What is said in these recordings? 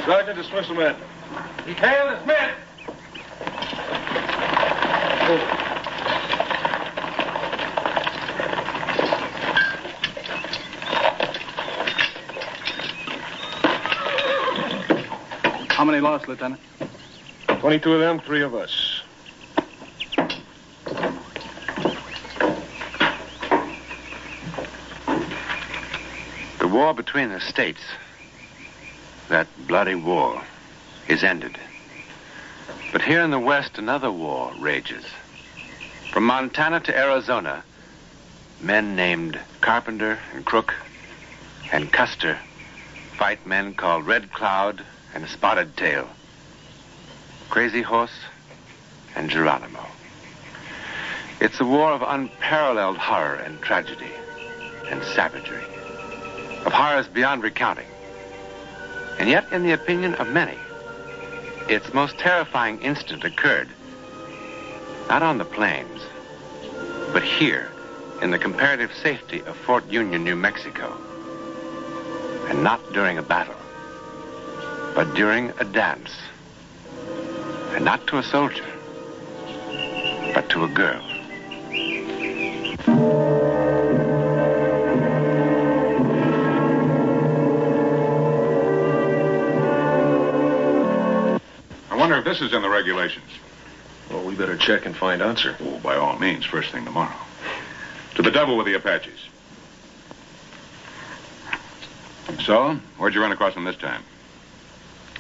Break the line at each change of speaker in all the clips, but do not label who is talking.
Sergeant, dismiss the men.
Detail dismissed.
How many lost, Lieutenant?
22 of them, 3 of us.
The war between the states, that bloody war, is ended. But here in the West, another war rages. From Montana to Arizona, men named Carpenter and Crook and Custer fight men called Red Cloud and Spotted Tail, Crazy Horse and Geronimo. It's a war of unparalleled horror and tragedy and savagery, of horrors beyond recounting. And yet, in the opinion of many, its most terrifying instant occurred not on the plains, but here in the comparative safety of Fort Union, New Mexico. And not during a battle, but during a dance. And not to a soldier, but to a girl.
I wonder if this is in the regulations.
Well, we better check and find out, sir.
Oh, by all means, first thing tomorrow. To the devil with the Apaches. So, where'd you run across them this time?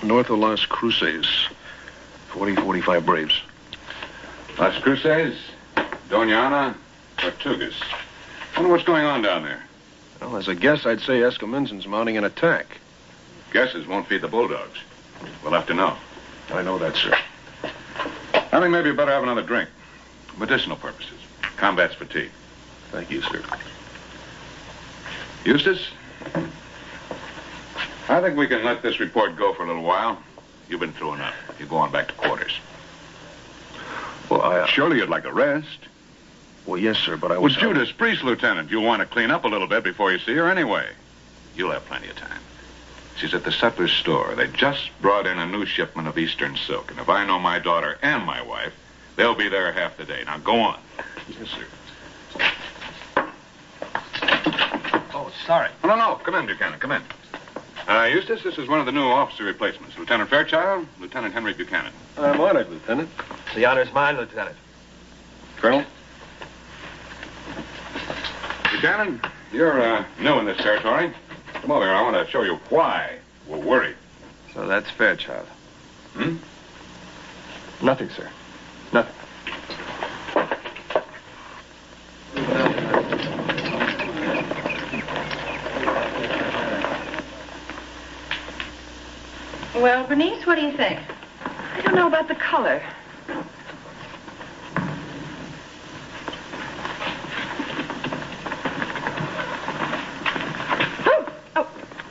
North of Las Cruces. 40-45 Braves.
Las Cruces, Doña Ana, Tortugas. Wonder what's going on down there.
Well, as a guess, I'd say Escamindon's mounting an attack.
Guesses won't feed the bulldogs. We'll have to know.
I know that, sir.
I think maybe you better have another drink. Medicinal purposes. Combats fatigue.
Thank you, sir.
Eustace? I think we can let this report go for a little while. You've been through enough. You go on back to quarters.
Well,
Surely you'd like a rest.
Well, yes, sir, but I
Well,
was...
Judas Priest, Lieutenant, you'll want to clean up a little bit before you see her anyway. You'll have plenty of time. She's at the sutler's store. They just brought in a new shipment of Eastern silk. And if I know my daughter and my wife, they'll be there half the day. Now, go on.
Yes, sir.
Oh, sorry.
Oh, no. Come in, Buchanan. Come in. Eustace, this is one of the new officer replacements. Lieutenant Fairchild, Lieutenant Henry Buchanan.
I'm honored, Lieutenant.
The honor's mine, Lieutenant.
Colonel? Buchanan, you're new in this territory. Come over here. I want to show you why we're worried.
So that's Fairchild.
Nothing, sir. Nothing.
Well, Bernice, what do you think? I don't know about the color. Oh,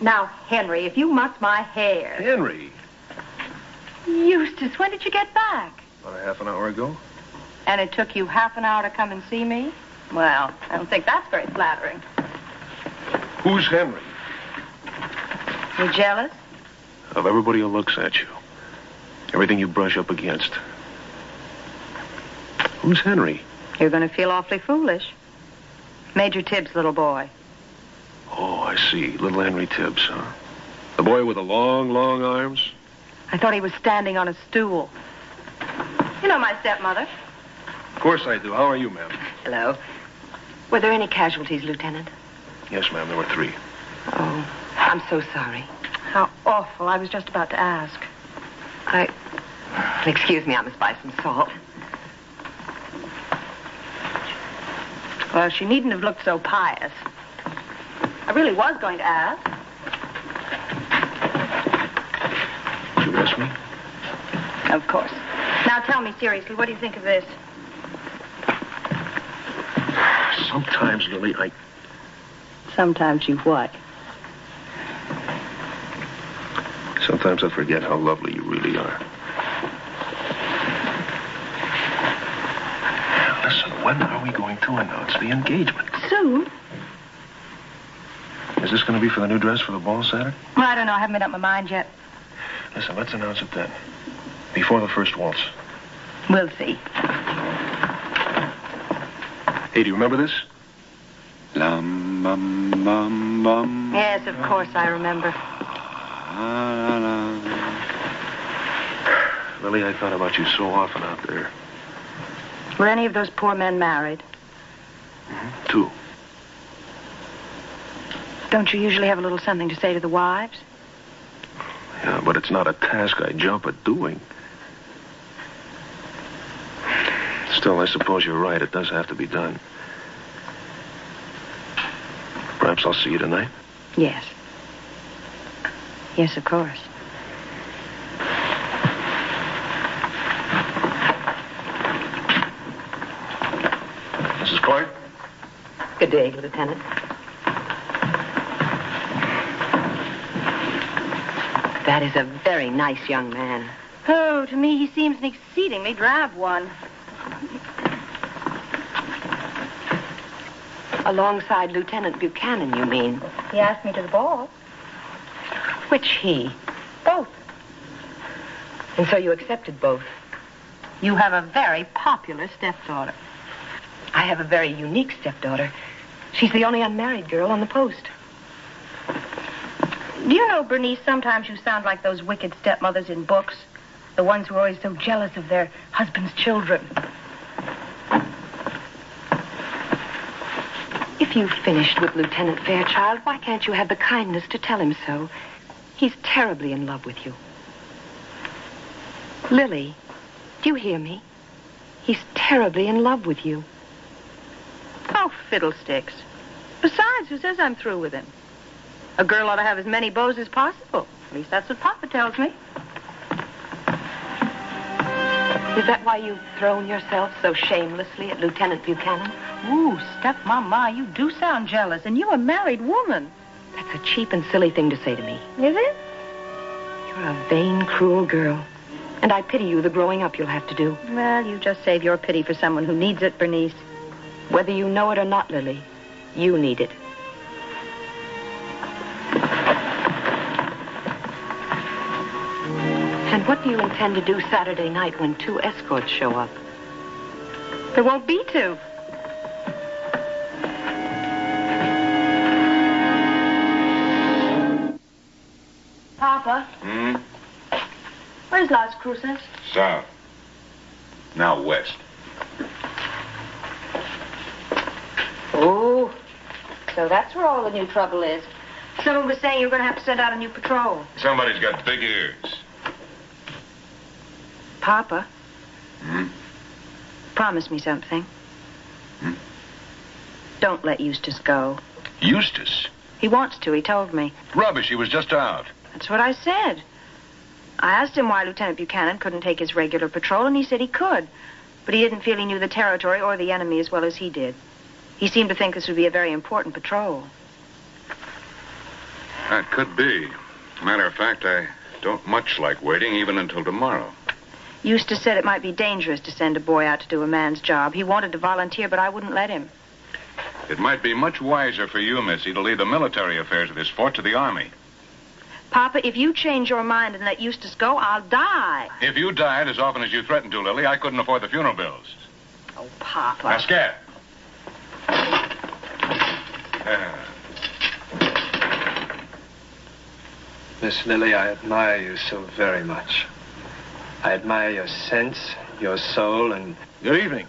now, Henry, if you muss my hair.
Henry.
Eustace, when did you get back?
About a half an hour ago.
And it took you half an hour to come and see me? Well, I don't think that's very flattering.
Who's Henry?
You jealous?
Of everybody who looks at you. Everything you brush up against. Who's Henry?
You're going to feel awfully foolish. Major Tibbs' little boy.
Oh, I see. Little Henry Tibbs, huh? The boy with the long, long arms?
I thought he was standing on a stool. You know my stepmother.
Of course I do. How are you, ma'am?
Hello. Were there any casualties, Lieutenant?
Yes, ma'am. There were 3.
Oh, I'm so sorry. How awful. I was just about to ask. Excuse me, I must buy some salt. Well, she needn't have looked so pious. I really was going to ask.
Did you ask me?
Of course. Now tell me seriously, what do you think of this?
Sometimes, Lily,
Sometimes you what?
Sometimes I forget how lovely you really are. Listen, when are we going to announce the engagement?
Soon.
Is this going to be for the new dress for the ball Saturday?
Well, I don't know. I haven't made up my mind yet.
Listen, let's announce it then. Before the first waltz.
We'll see.
Hey, do you remember this?
Lum, bum, bum, bum.
Yes, of course I remember.
Lily, I thought about you so often out there.
Were any of those poor men married?
Mm-hmm. 2.
Don't you usually have a little something to say to the wives?
Yeah, but it's not a task I jump at doing. Still, I suppose you're right. It does have to be done. Perhaps I'll see you tonight?
Yes. Yes, of course.
Mrs. Clark?
Good day, Lieutenant. That is a very nice young man. Oh, to me, he seems an exceedingly drab one. Alongside Lieutenant Buchanan, you mean? He asked me to the ball. Which he? Both. And so you accepted both? You have a very popular stepdaughter. I have a very unique stepdaughter. She's the only unmarried girl on the post. Do you know, Bernice, sometimes you sound like those wicked stepmothers in books. The ones who are always so jealous of their husband's children. If you've finished with Lieutenant Fairchild, why can't you have the kindness to tell him so? He's terribly in love with you. Lily, do you hear me? He's terribly in love with you. Oh, fiddlesticks. Besides, who says I'm through with him? A girl ought to have as many beaux as possible. At least that's what Papa tells me. Is that why you've thrown yourself so shamelessly at Lieutenant Buchanan?
Ooh, stepmama, you do sound jealous, and you're a married woman.
That's a cheap and silly thing to say to me.
Is it?
You're a vain, cruel girl. And I pity you the growing up you'll have to do.
Well, you just save your pity for someone who needs it, Bernice.
Whether you know it or not, Lily, you need it. And what do you intend to do Saturday night when 2 escorts show up?
There won't be 2. Papa? Where's Las Cruces?
South. Now west.
Oh, so that's where all the new trouble is. Someone was saying you were going to have to send out a new patrol.
Somebody's got big ears.
Papa? Promise me something. Don't let Eustace go.
Eustace?
He wants to, he told me.
Rubbish, he was just out.
That's what I said. I asked him why Lieutenant Buchanan couldn't take his regular patrol, and he said he could. But he didn't feel he knew the territory or the enemy as well as he did. He seemed to think this would be a very important patrol.
That could be. Matter of fact, I don't much like waiting even until tomorrow.
Eustace said it might be dangerous to send a boy out to do a man's job. He wanted to volunteer, but I wouldn't let him.
It might be much wiser for you, Missy, to leave the military affairs of this fort to the Army.
Papa, if you change your mind and let Eustace go, I'll die.
If you died as often as you threatened to, Lily, I couldn't afford the funeral bills.
Oh, Papa.
Now, scat.
Miss Lily, I admire you so very much. I admire your sense, your soul, and...
Good evening.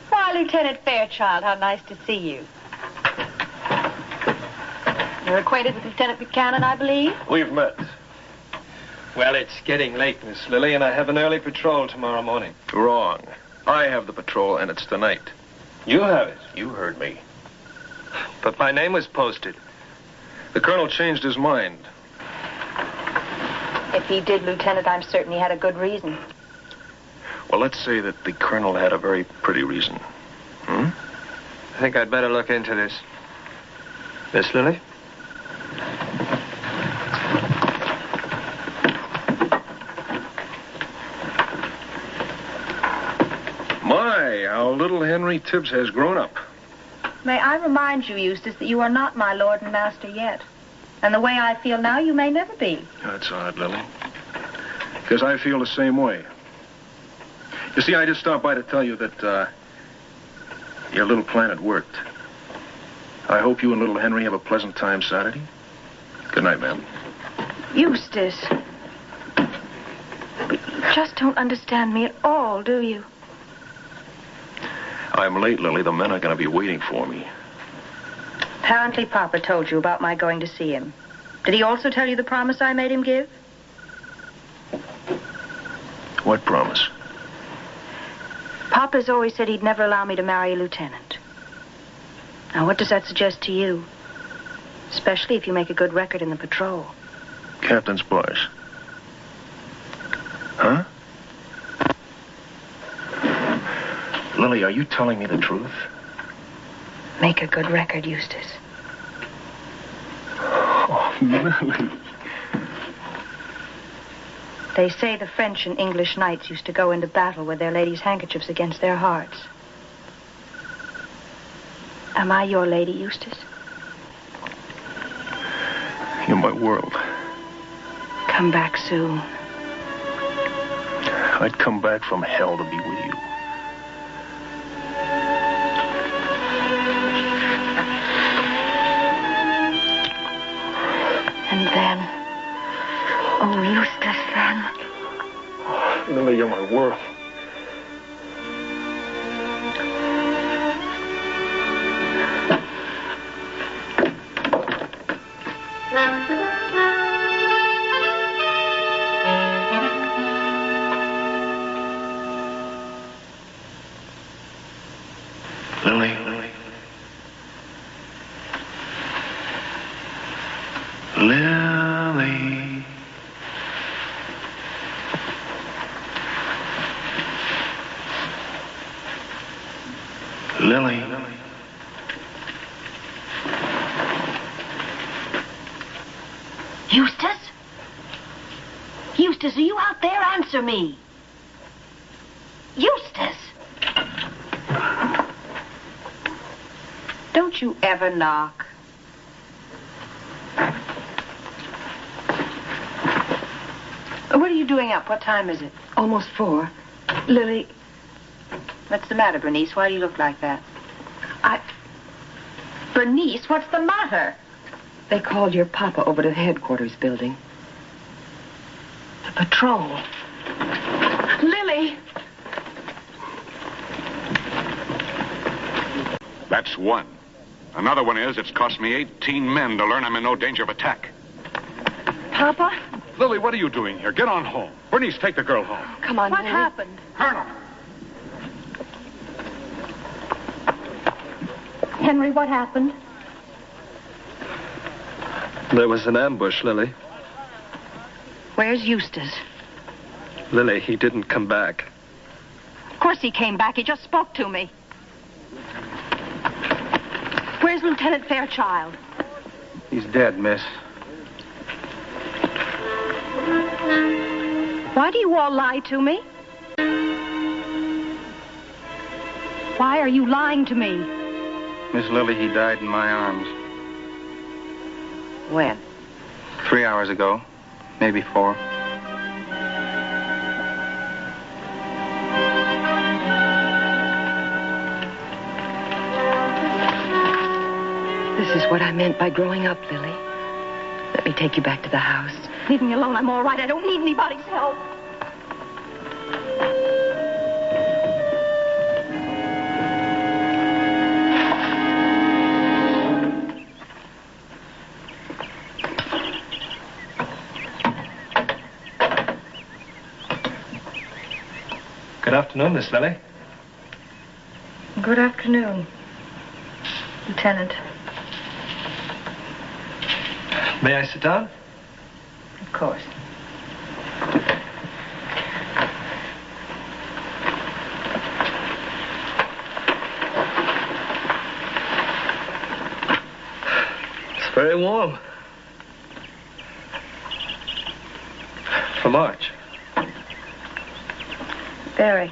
Why, Lieutenant Fairchild, how nice to see you. You're acquainted with Lieutenant Buchanan, I believe?
We've met.
Well, it's getting late, Miss Lily, and I have an early patrol tomorrow morning.
Wrong. I have the patrol, and it's tonight.
You have it.
You heard me.
But my name was posted.
The colonel changed his mind.
If he did, Lieutenant, I'm certain he had a good reason.
Well, let's say that the colonel had a very pretty reason.
I think I'd better look into this. Miss Lily?
My, how little Henry Tibbs has grown up.
May I remind you, Eustace, that you are not my lord and master yet. And the way I feel now, you may never be.
That's odd, Lily. Because I feel the same way. You see, I just stopped by to tell you that your little plan had worked. I hope you and little Henry have a pleasant time Saturday. Good night, ma'am.
Eustace. You just don't understand me at all, do you?
I'm late, Lily. The men are going to be waiting for me.
Apparently Papa told you about my going to see him. Did he also tell you the promise I made him give?
What promise?
Papa's always said he'd never allow me to marry a lieutenant. Now, what does that suggest to you? Especially if you make a good record in the patrol.
Captain's boys. Huh? Lily, are you telling me the truth?
Make a good record, Eustace.
Oh, Lily.
They say the French and English knights used to go into battle with their ladies' handkerchiefs against their hearts. Am I your lady, Eustace?
You're my world.
Come back soon.
I'd come back from hell to be with you.
And then... Oh, Eustace, then.
Lily, you're my world. Lily. Lily. Lily.
Eustace? Eustace, are you out there? Answer me. Eustace!
Don't you ever knock. What are you doing up? What time is it?
Almost 4.
Lily. What's the matter, Bernice? Why do you look like that? Bernice, what's the matter?
They called your papa over to the headquarters building. The patrol.
Lily!
That's one. Another one is it's cost me 18 men to learn I'm in no danger of attack.
Papa?
Lily, what are you doing here? Get on home. Bernice, take the girl home.
Come on,
What
Lily.
happened?
Colonel!
Henry, what happened?
There was an ambush, Lily.
Where's Eustace?
Lily, he didn't come back.
Of course he came back. He just spoke to me. Where's Lieutenant Fairchild?
He's dead, miss.
Why do you all lie to me? Why are you lying to me?
Miss Lily, he died in my arms.
When?
3 hours ago. Maybe 4.
This is what I meant by growing up, Lily. Let me take you back to the house.
Leave me alone. I'm all right. I don't need anybody's help.
Good afternoon, Miss Lily.
Good afternoon, Lieutenant.
May I sit down?
Of course.
It's very warm. For March.
Very.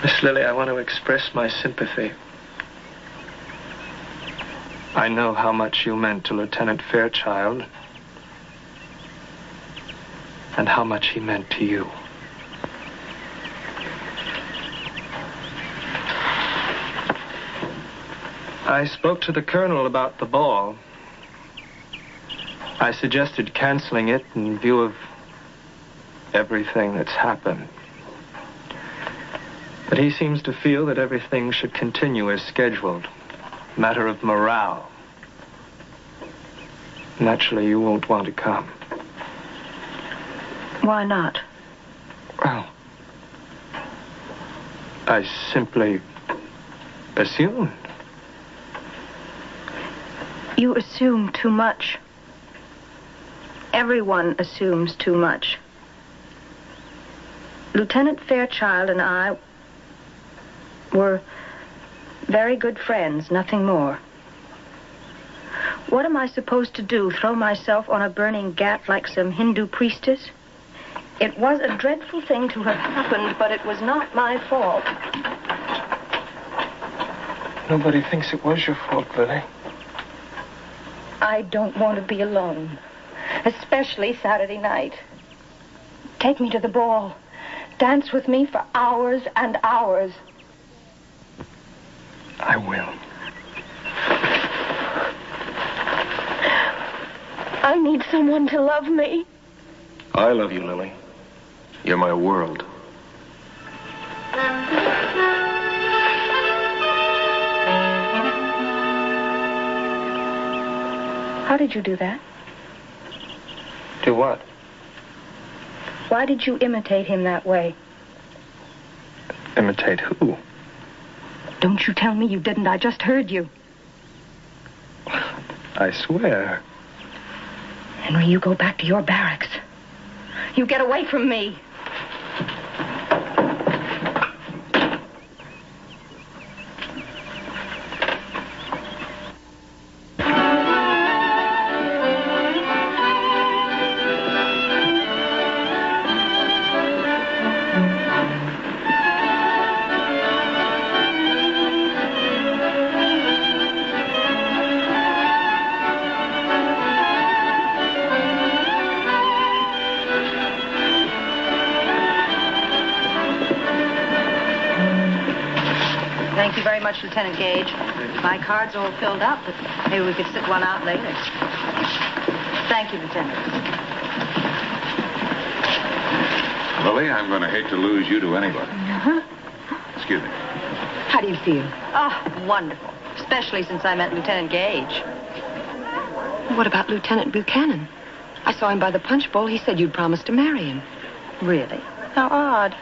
Miss Lily, I want to express my sympathy. I know how much you meant to Lieutenant Fairchild and how much he meant to you. I spoke to the colonel about the ball. I suggested canceling it in view of everything that's happened. But he seems to feel that everything should continue as scheduled. Matter of morale. Naturally, you won't want to come.
Why not?
Well, I simply assumed.
You assume too much. Everyone assumes too much. Lieutenant Fairchild and I were very good friends, nothing more. What am I supposed to do, throw myself on a burning ghat like some Hindu priestess? It was a dreadful thing to have happened, but it was not my fault.
Nobody thinks it was your fault, Lily.
I don't want to be alone, especially Saturday night. Take me to the ball. Dance with me for hours and hours.
I will.
I need someone to love me.
I love you, Lily. You're my world.
How did you do that?
Do what?
Why did you imitate him that way?
Imitate who?
Don't you tell me you didn't. I just heard you.
I swear.
Henry, you go back to your barracks. You get away from me.
Thank you very much, Lieutenant Gage. My card's all filled up, but maybe we could sit one out later. Thank you, Lieutenant.
Lily, I'm going to hate to lose you to anybody. Excuse me.
How do you feel? Oh, wonderful. Especially since I met Lieutenant Gage.
What about Lieutenant Buchanan? I saw him by the punch bowl. He said you'd promised to marry him.
Really? How odd.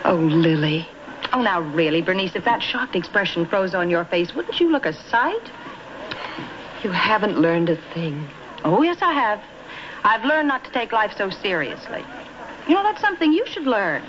Oh, Lily.
Oh, now, really, Bernice, if that shocked expression froze on your face, wouldn't you look a sight?
You haven't learned a thing.
Oh, yes, I have. I've learned not to take life so seriously. You know, that's something you should learn.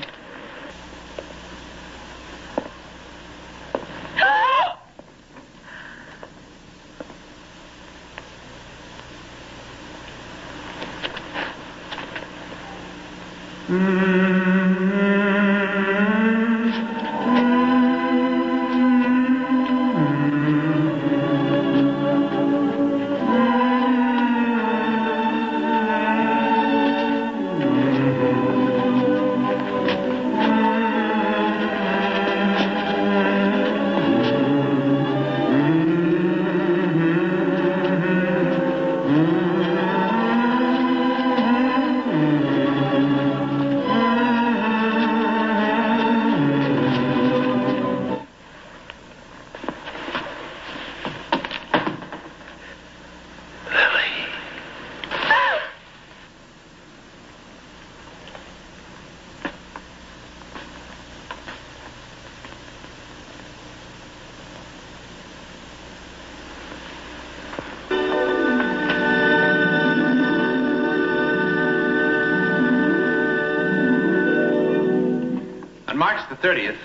On March the 30th,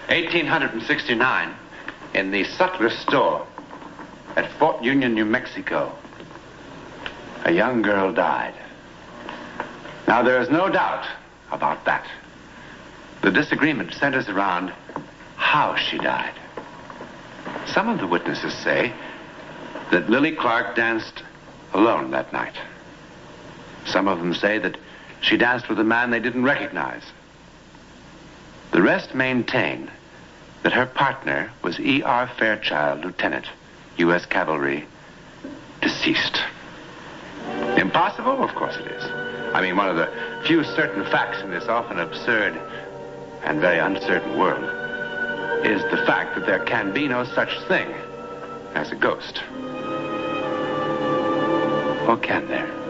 1869, in the Sutler store at Fort Union, New Mexico, a young girl died. Now, there is no doubt about that. The disagreement centers around how she died. Some of the witnesses say that Lily Clark danced alone that night. Some of them say that she danced with a man they didn't recognize. The rest maintain that her partner was E.R. Fairchild, Lieutenant, U.S. Cavalry, deceased. Impossible? Of course it is. I mean, one of the few certain facts in this often absurd and very uncertain world is the fact that there can be no such thing as a ghost. Or can there?